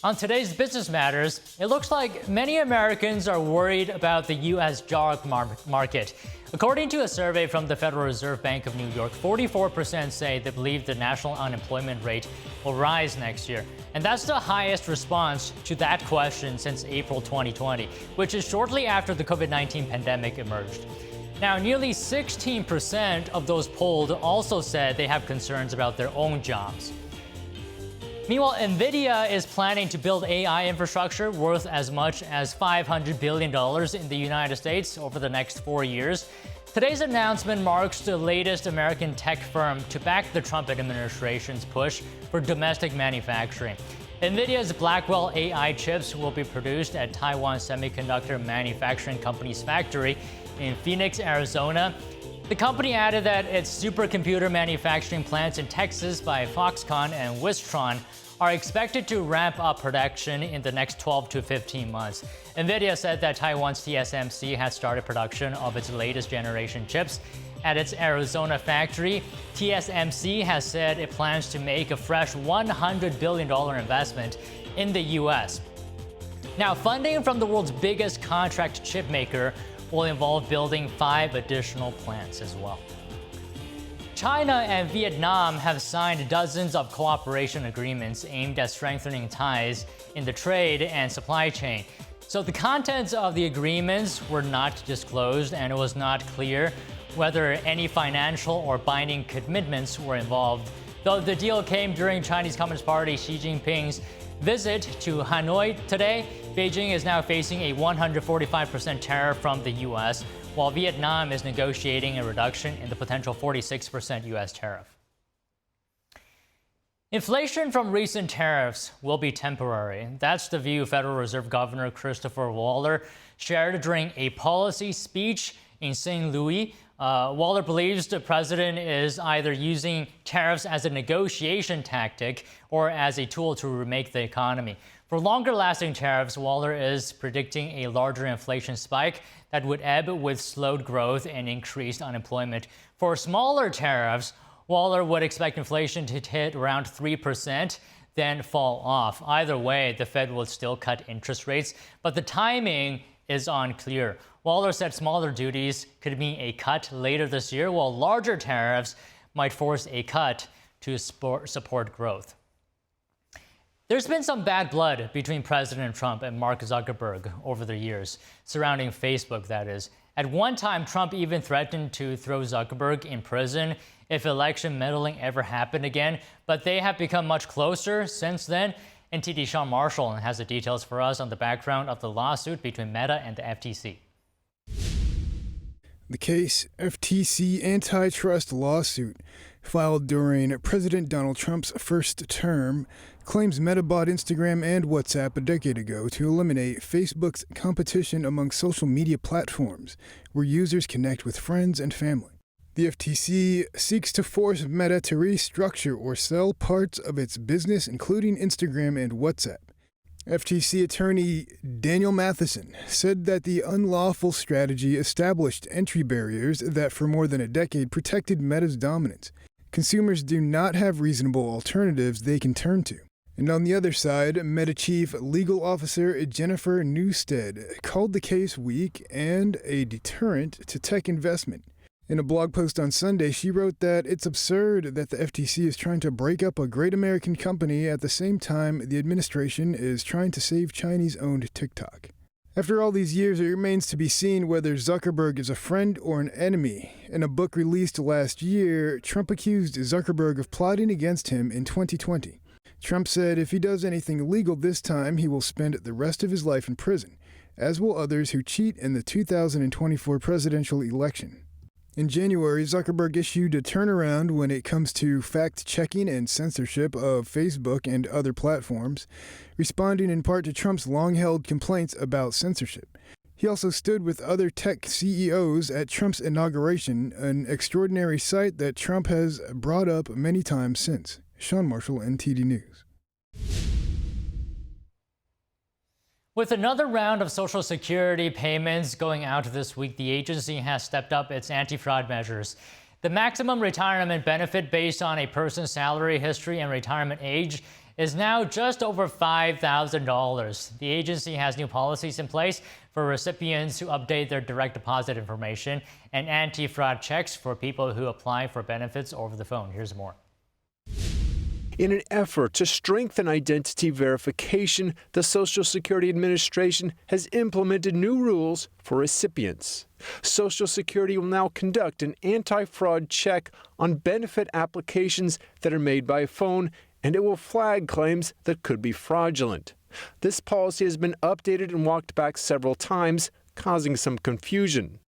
On today's Business Matters, it looks like many Americans are worried about the U.S. job market. According to a survey from the Federal Reserve Bank of New York, 44% say they believe the national unemployment rate will rise next year. And that's the highest response to that question since April 2020, which is shortly after the COVID-19 pandemic emerged. Now, nearly 16% of those polled also said they have concerns about their own jobs. Meanwhile, Nvidia is planning to build AI infrastructure worth as much as $500 billion in the United States over the next 4 years. Today's announcement marks the latest American tech firm to back the Trump administration's push for domestic manufacturing. Nvidia's Blackwell AI chips will be produced at Taiwan Semiconductor Manufacturing Company's factory in Phoenix, Arizona. The company added that its supercomputer manufacturing plants in Texas by Foxconn and Wistron are expected to ramp up production in the next 12 to 15 months. Nvidia said that Taiwan's TSMC has started production of its latest generation chips at its Arizona factory. TSMC has said it plans to make a fresh $100 billion investment in the U.S. Now, funding from the world's biggest contract chip maker will involve building 5 additional plants as well. China and Vietnam have signed dozens of cooperation agreements aimed at strengthening ties in the trade and supply chain. So the contents of the agreements were not disclosed, and it was not clear whether any financial or binding commitments were involved. Though the deal came during Chinese Communist Party Xi Jinping's visit to Hanoi today, Beijing is now facing a 145% tariff from the U.S., while Vietnam is negotiating a reduction in the potential 46% U.S. tariff. Inflation from recent tariffs will be temporary. That's the view Federal Reserve Governor Christopher Waller shared during a policy speech in St. Louis. Waller believes the president is either using tariffs as a negotiation tactic or as a tool to remake the economy. For longer-lasting tariffs, Waller is predicting a larger inflation spike that would ebb with slowed growth and increased unemployment. For smaller tariffs, Waller would expect inflation to hit around 3%, then fall off. Either way, the Fed will still cut interest rates, but the timing is unclear. Waller said smaller duties could mean a cut later this year, while larger tariffs might force a cut to support growth. There's been some bad blood between President Trump and Mark Zuckerberg over the years, surrounding Facebook, that is. At one time, Trump even threatened to throw Zuckerberg in prison if election meddling ever happened again, but they have become much closer since then. NTD Sean Marshall has the details for us on the background of the lawsuit between Meta and the FTC. The case, FTC antitrust lawsuit, filed during President Donald Trump's first term, claims Meta bought Instagram and WhatsApp a decade ago to eliminate Facebook's competition among social media platforms, where users connect with friends and family. The FTC seeks to force Meta to restructure or sell parts of its business, including Instagram and WhatsApp. FTC attorney Daniel Matheson said that the unlawful strategy established entry barriers that for more than a decade protected Meta's dominance. Consumers do not have reasonable alternatives they can turn to. And on the other side, Meta Chief Legal Officer Jennifer Newstead called the case weak and a deterrent to tech investment. In a blog post on Sunday, she wrote that it's absurd that the FTC is trying to break up a great American company at the same time the administration is trying to save Chinese-owned TikTok. After all these years, it remains to be seen whether Zuckerberg is a friend or an enemy. In a book released last year, Trump accused Zuckerberg of plotting against him in 2020. Trump said if he does anything illegal this time, he will spend the rest of his life in prison, as will others who cheat in the 2024 presidential election. In January, Zuckerberg issued a turnaround when it comes to fact-checking and censorship of Facebook and other platforms, responding in part to Trump's long-held complaints about censorship. He also stood with other tech CEOs at Trump's inauguration, an extraordinary sight that Trump has brought up many times since. Sean Marshall, NTD News. With another round of Social Security payments going out this week, the agency has stepped up its anti-fraud measures. The maximum retirement benefit based on a person's salary history and retirement age is now just over $5,000. The agency has new policies in place for recipients who update their direct deposit information and anti-fraud checks for people who apply for benefits over the phone. Here's more. In an effort to strengthen identity verification, the Social Security Administration has implemented new rules for recipients. Social Security will now conduct an anti-fraud check on benefit applications that are made by phone, and it will flag claims that could be fraudulent. This policy has been updated and walked back several times, causing some confusion.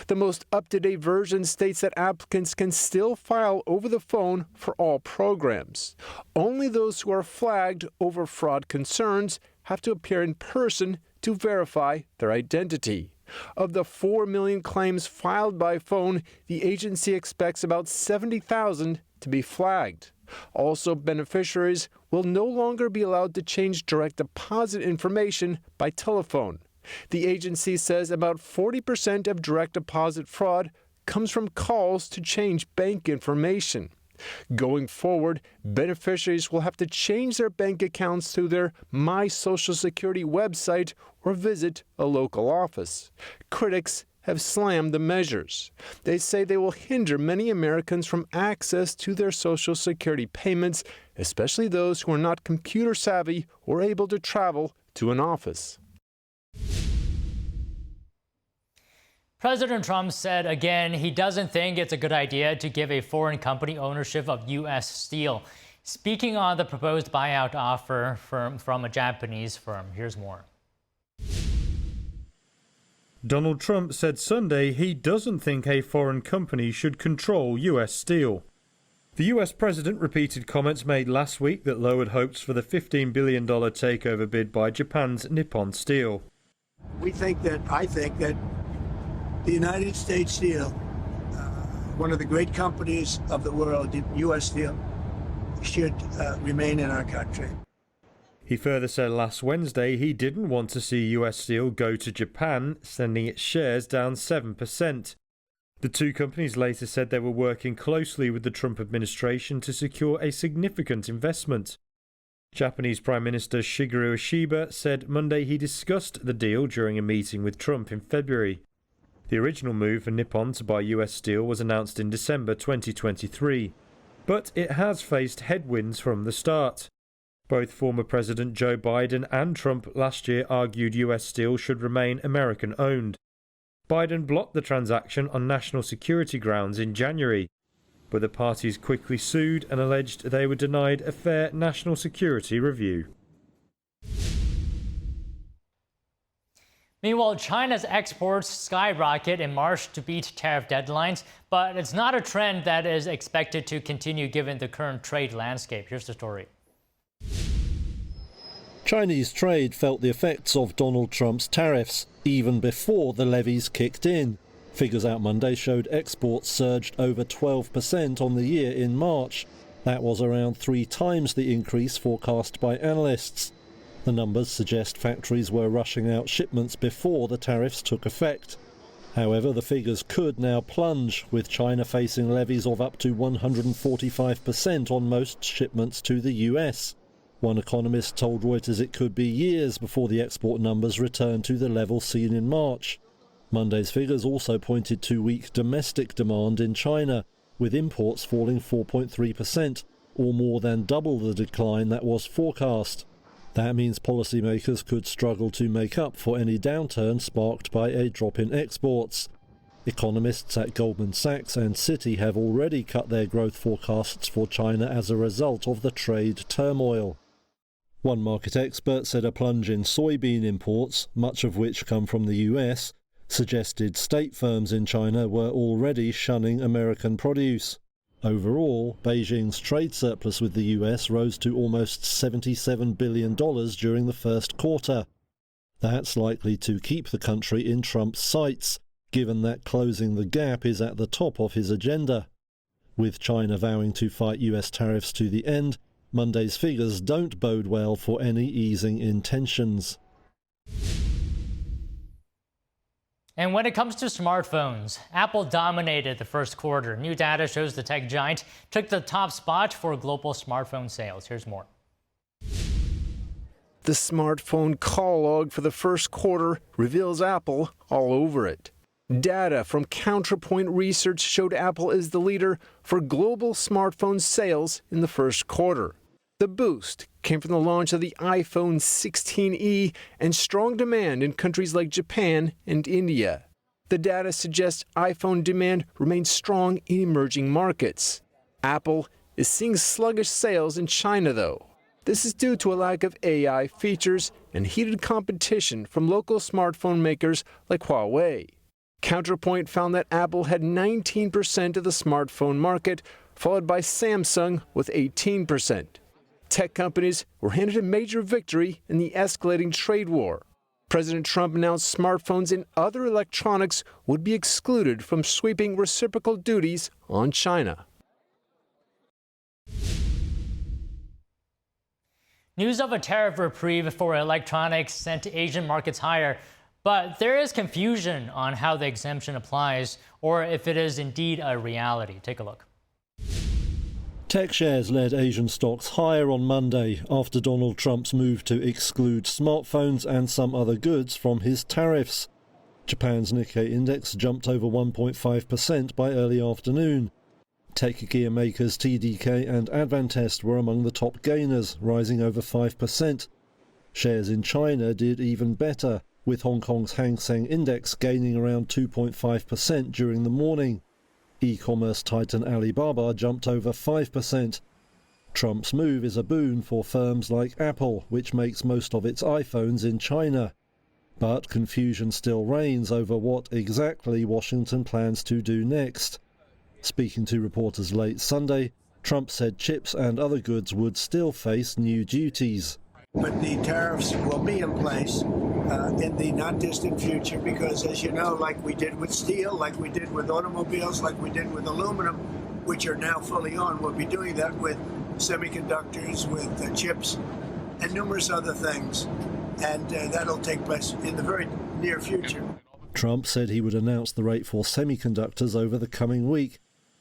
The most up-to-date version states that applicants can still file over the phone for all programs. Only those who are flagged over fraud concerns have to appear in person to verify their identity. Of the 4 million claims filed by phone, the agency expects about 70,000 to be flagged. Also, beneficiaries will no longer be allowed to change direct deposit information by telephone. The agency says about 40% of direct deposit fraud comes from calls to change bank information. Going forward, beneficiaries will have to change their bank accounts through their My Social Security website or visit a local office. Critics have slammed the measures. They say they will hinder many Americans from access to their Social Security payments, especially those who are not computer savvy or able to travel to an office. President Trump said again he doesn't think it's a good idea to give a foreign company ownership of U.S. steel. Speaking on the proposed buyout offer from a Japanese firm, here's more. Donald Trump said Sunday he doesn't think a foreign company should control U.S. steel. The U.S. president repeated comments made last week that lowered hopes for the $15 billion takeover bid by Japan's Nippon Steel. I think that the United States Steel, one of the great companies of the world, U.S. Steel, should remain in our country. He further said last Wednesday he didn't want to see U.S. Steel go to Japan, sending its shares down 7%. The two companies later said they were working closely with the Trump administration to secure a significant investment. Japanese Prime Minister Shigeru Ishiba said Monday he discussed the deal during a meeting with Trump in February. The original move for Nippon to buy US Steel was announced in December 2023, but it has faced headwinds from the start. Both former President Joe Biden and Trump last year argued US Steel should remain American-owned. Biden blocked the transaction on national security grounds in January, but the parties quickly sued and alleged they were denied a fair national security review. Meanwhile, China's exports skyrocket in March to beat tariff deadlines, but it's not a trend that is expected to continue given the current trade landscape. Here's the story. Chinese trade felt the effects of Donald Trump's tariffs even before the levies kicked in. Figures out Monday showed exports surged over 12% on the year in March. That was around 3 times the increase forecast by analysts. The numbers suggest factories were rushing out shipments before the tariffs took effect. However, the figures could now plunge, with China facing levies of up to 145% on most shipments to the US. One economist told Reuters it could be years before the export numbers return to the level seen in March. Monday's figures also pointed to weak domestic demand in China, with imports falling 4.3%, or more than double the decline that was forecast. That means policymakers could struggle to make up for any downturn sparked by a drop in exports. Economists at Goldman Sachs and Citi have already cut their growth forecasts for China as a result of the trade turmoil. One market expert said a plunge in soybean imports, much of which come from the US, suggested state firms in China were already shunning American produce. Overall, Beijing's trade surplus with the US rose to almost $77 billion during the first quarter. That's likely to keep the country in Trump's sights, given that closing the gap is at the top of his agenda. With China vowing to fight US tariffs to the end, Monday's figures don't bode well for any easing in tensions. And when it comes to smartphones, Apple dominated the first quarter. New data shows the tech giant took the top spot for global smartphone sales. Here's more. The smartphone call log for the first quarter reveals Apple all over it. Data from Counterpoint Research showed Apple is the leader for global smartphone sales in the first quarter. The boost came from the launch of the iPhone 16e and strong demand in countries like Japan and India. The data suggests iPhone demand remains strong in emerging markets. Apple is seeing sluggish sales in China, though. This is due to a lack of AI features and heated competition from local smartphone makers like Huawei. Counterpoint found that Apple had 19% of the smartphone market, followed by Samsung with 18%. Tech companies were handed a major victory in the escalating trade war. President Trump announced smartphones and other electronics would be excluded from sweeping reciprocal duties on China. News of a tariff reprieve for electronics sent Asian markets higher, but there is confusion on how the exemption applies or if it is indeed a reality. Take a look. Tech shares led Asian stocks higher on Monday after Donald Trump's move to exclude smartphones and some other goods from his tariffs. Japan's Nikkei index jumped over 1.5% by early afternoon. Tech gear makers TDK and Advantest were among the top gainers, rising over 5%. Shares in China did even better, with Hong Kong's Hang Seng index gaining around 2.5% during the morning. E-commerce titan Alibaba jumped over 5%. Trump's move is a boon for firms like Apple, which makes most of its iPhones in China. But confusion still reigns over what exactly Washington plans to do next. Speaking to reporters late Sunday, Trump said chips and other goods would still face new duties. But the tariffs will be in place in the not distant future because, as you know, like we did with steel, like we did with automobiles, like we did with aluminum, which are now fully on, we'll be doing that with semiconductors, with chips, and numerous other things. And that'll take place in the very near future. Trump said he would announce the rate for semiconductors over the coming week.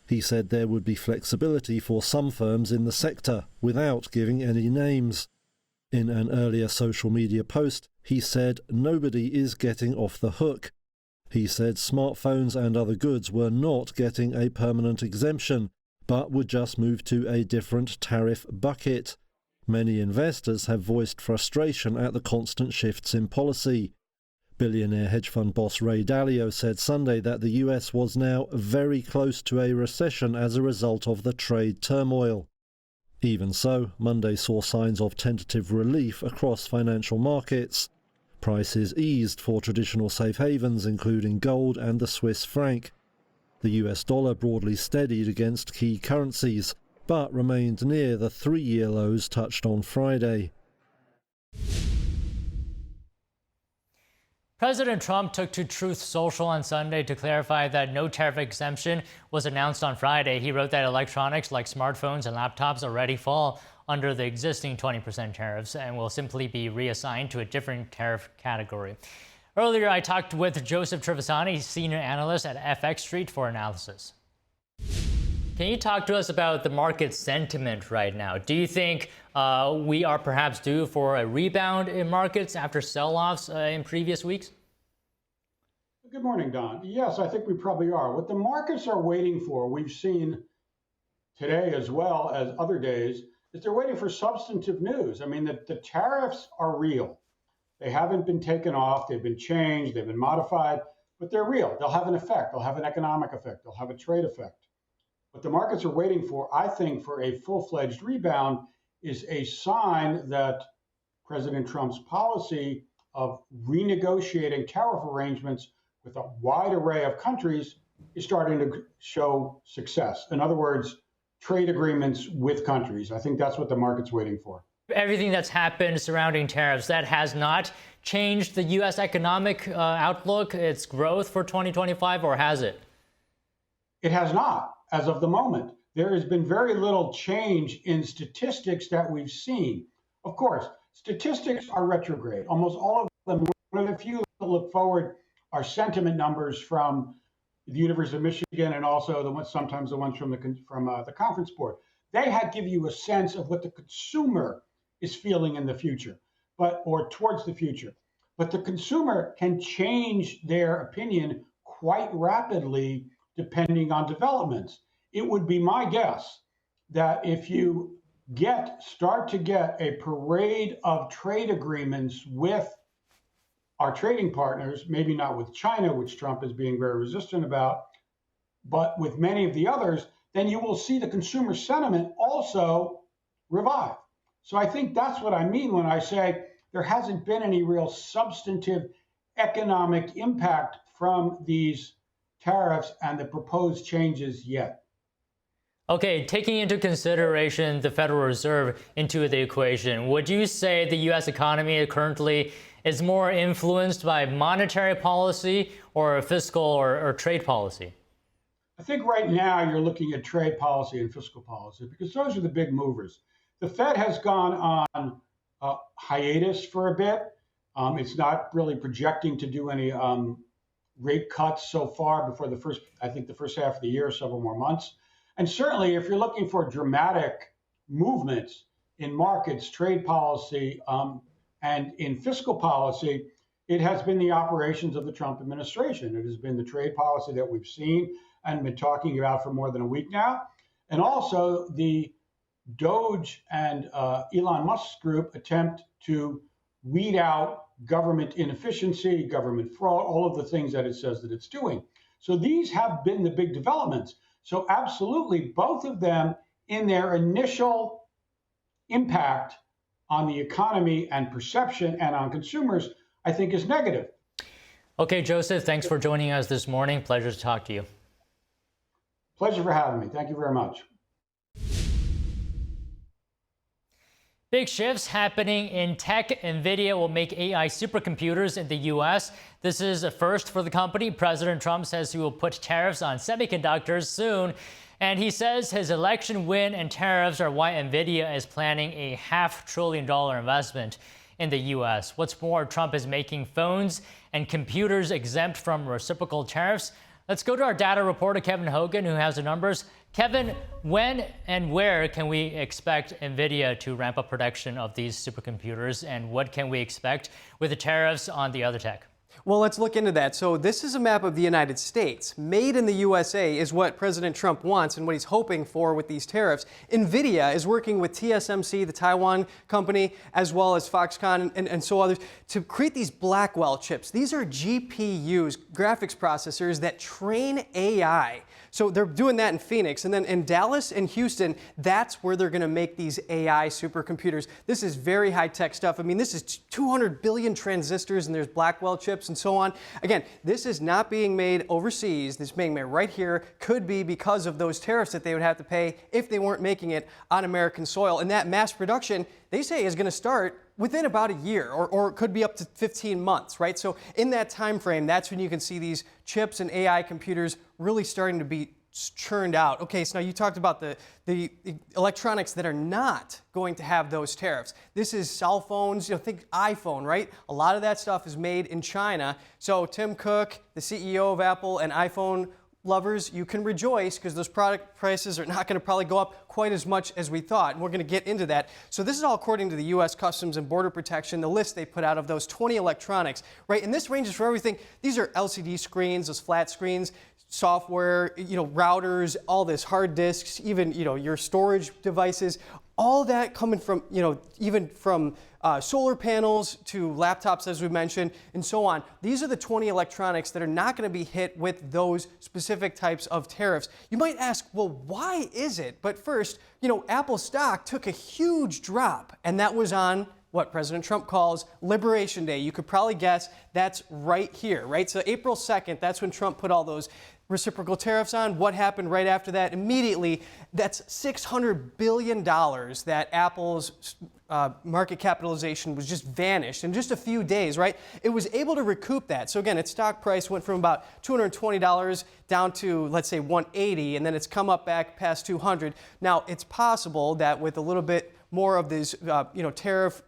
He said there would be flexibility for some firms in the sector without giving any names. In an earlier social media post, he said nobody is getting off the hook. He said smartphones and other goods were not getting a permanent exemption, but would just move to a different tariff bucket. Many investors have voiced frustration at the constant shifts in policy. Billionaire hedge fund boss Ray Dalio said Sunday that the US was now very close to a recession as a result of the trade turmoil. Even so, Monday saw signs of tentative relief across financial markets. Prices eased for traditional safe havens, including gold and the Swiss franc. The US dollar broadly steadied against key currencies, but remained near the 3-year lows touched on Friday. President Trump took to Truth Social on Sunday to clarify that no tariff exemption was announced on Friday. He wrote that electronics like smartphones and laptops already fall under the existing 20% tariffs and will simply be reassigned to a different tariff category. Earlier, I talked with Joseph Trevisani, senior analyst at FX Street, for analysis. Can you talk to us about the market sentiment right now? Do you think we are perhaps due for a rebound in markets after sell-offs in previous weeks? Good morning, Don. Yes, I think we probably are. What the markets are waiting for, we've seen today as well as other days, is they're waiting for substantive news. I mean, the tariffs are real. They haven't been taken off. They've been changed. They've been modified, but they're real. They'll have an effect. They'll have an economic effect. They'll have a trade effect. What the markets are waiting for, I think, for a full-fledged rebound is a sign that President Trump's policy of renegotiating tariff arrangements with a wide array of countries is starting to show success. In other words, trade agreements with countries. I think that's what the market's waiting for. Everything that's happened surrounding tariffs, that has not changed the U.S. economic outlook, its growth for 2025, or has it? It has not. As of the moment, there has been very little change in statistics that we've seen. Of course, statistics are retrograde. Almost all of them, one of the few that look forward are sentiment numbers from the University of Michigan and also sometimes the ones from the Conference Board. They give you a sense of what the consumer is feeling in the future. or towards the future. But the consumer can change their opinion quite rapidly depending on developments. It would be my guess that if you start to get a parade of trade agreements with our trading partners, maybe not with China, which Trump is being very resistant about, but with many of the others, then you will see the consumer sentiment also revive. So I think that's what I mean when I say there hasn't been any real substantive economic impact from these tariffs and the proposed changes yet. Okay, taking into consideration the Federal Reserve into the equation, would you say the U.S. economy currently is more influenced by monetary policy or fiscal or trade policy? I think right now you're looking at trade policy and fiscal policy because those are the big movers. The Fed has gone on hiatus for a bit. It's not really projecting to do any rate cuts so far before the first half of the year, several more months. And certainly if you're looking for dramatic movements in markets, trade policy, and in fiscal policy, it has been the operations of the Trump administration. It has been the trade policy that we've seen and been talking about for more than a week now. And also the Doge and Elon Musk's group attempt to weed out government inefficiency, government fraud, all of the things that it says that it's doing. So these have been the big developments. So absolutely, both of them in their initial impact on the economy and perception and on consumers, I think is negative. Okay, Joseph, thanks for joining us this morning. Pleasure to talk to you. Pleasure for having me. Thank you very much. Big shifts happening in tech. Nvidia will make AI supercomputers in the U.S. This is a first for the company. President Trump says he will put tariffs on semiconductors soon. And he says his election win and tariffs are why Nvidia is planning a $500 billion investment in the U.S. What's more, Trump is making phones and computers exempt from reciprocal tariffs. Let's go to our data reporter, Kevin Hogan, who has the numbers. Kevin, when and where can we expect Nvidia to ramp up production of these supercomputers, and what can we expect with the tariffs on the other tech? Well, let's look into that. So this is a map of the United States. Made in the USA is what President Trump wants and what he's hoping for with these tariffs. Nvidia is working with TSMC, the Taiwan company, as well as Foxconn and so others, to create these Blackwell chips. These are GPUs, graphics processors that train AI. So they're doing that in Phoenix. And then in Dallas and Houston, that's where they're going to make these AI supercomputers. This is very high-tech stuff. I mean, this is 200 billion transistors, and there's Blackwell chips and so on. Again, this is not being made overseas. This is being made right here. Could be because of those tariffs that they would have to pay if they weren't making it on American soil. And that mass production, they say, is going to start within about a year, or it could be up to 15 months, right? So in that time frame, that's when you can see these chips and AI computers really starting to be churned out. Okay, so now you talked about the electronics that are not going to have those tariffs. This is cell phones, think iPhone, right? A lot of that stuff is made in China. So Tim Cook, the CEO of Apple, and iPhone lovers, you can rejoice because those product prices are not going to probably go up quite as much as we thought, and we're going to get into that. So this is all according to the U.S. Customs and Border Protection, the list they put out of those 20 electronics, right? And this ranges for everything. These are LCD screens, those flat screens, software, routers, all this, hard disks, even, your storage devices, all that coming from, even from solar panels to laptops, as we mentioned, and so on. These are the 20 electronics that are not going to be hit with those specific types of tariffs. You might ask, well, why is it? But first, Apple stock took a huge drop, and that was on what President Trump calls Liberation Day. You could probably guess that's right here, right? So April 2nd, that's when Trump put all those reciprocal tariffs on. What happened right after that? Immediately, that's $600 billion that Apple's market capitalization was just vanished in just a few days, right? It was able to recoup that. So again, its stock price went from about $220 down to, let's say, $180, and then it's come up back past $200. Now, it's possible that with a little bit more of these, tariff,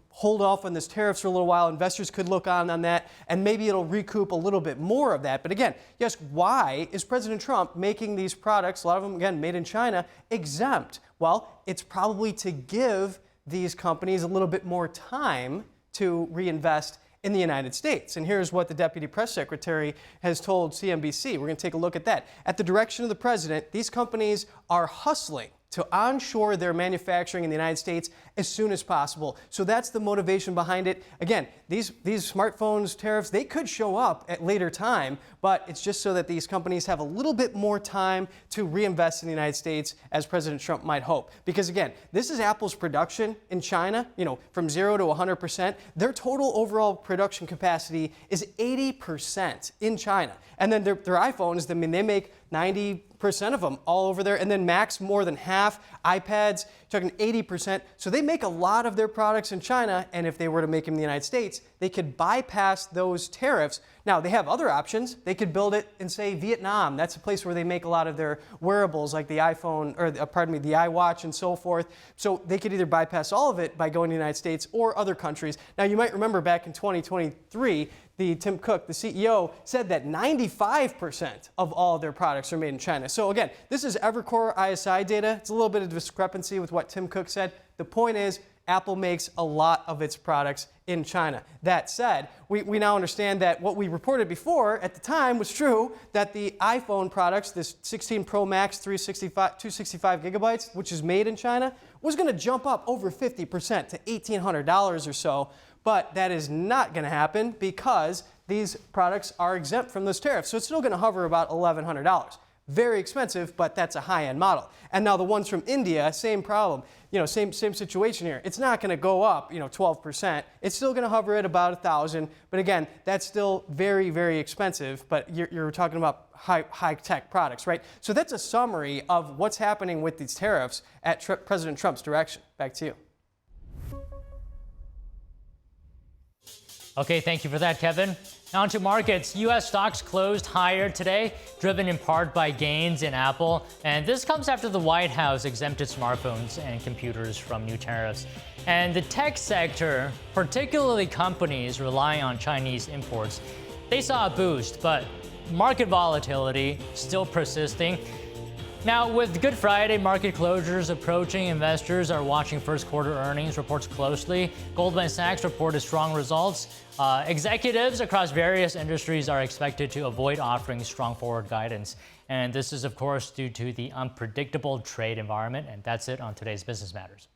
hold off on this tariffs for a little while. Investors could look on that, and maybe it'll recoup a little bit more of that. But again, yes, why is President Trump making these products, a lot of them, again, made in China, exempt? Well, it's probably to give these companies a little bit more time to reinvest in the United States. And here's what the Deputy Press Secretary has told CNBC. We're going to take a look at that. At the direction of the president, these companies are hustling to onshore their manufacturing in the United States as soon as possible. So that's the motivation behind it. Again, these smartphones tariffs, they could show up at later time, but it's just so that these companies have a little bit more time to reinvest in the United States, as President Trump might hope. Because again, this is Apple's production in China, from 0 to 100%. Their total overall production capacity is 80% in China. And then their iPhones, they make 90% of them all over there, and then Macs more than half, iPads, talking 80%. So they make a lot of their products in China, and if they were to make them in the United States, they could bypass those tariffs. Now, they have other options. They could build it in, say, Vietnam. That's a place where they make a lot of their wearables, like the iPhone, or the iWatch and so forth. So they could either bypass all of it by going to the United States or other countries. Now, you might remember back in 2023, Tim Cook, the CEO, said that 95% of all of their products are made in China. So again, this is Evercore ISI data. It's a little bit of discrepancy with what Tim Cook said. The point is, Apple makes a lot of its products in China. That said, we now understand that what we reported before at the time was true, that the iPhone products, this 16 Pro Max 265 gigabytes, which is made in China, was going to jump up over 50% to $1,800 or so. But that is not going to happen because these products are exempt from those tariffs. So it's still going to hover about $1,100. Very expensive, but that's a high-end model. And now the ones from India, same problem. Same situation here. It's not going to go up, 12%. It's still going to hover at about $1,000. But again, that's still very, very expensive. But you're talking about high-tech products, right? So that's a summary of what's happening with these tariffs at President Trump's direction. Back to you. Okay, thank you for that, Kevin. Now on to markets. U.S. stocks closed higher today, driven in part by gains in Apple. And this comes after the White House exempted smartphones and computers from new tariffs. And the tech sector, particularly companies relying on Chinese imports, they saw a boost, but market volatility still persisting. Now, with Good Friday market closures approaching, investors are watching first quarter earnings reports closely. Goldman Sachs reported strong results. Executives across various industries are expected to avoid offering strong forward guidance. And this is, of course, due to the unpredictable trade environment. And that's it on today's Business Matters.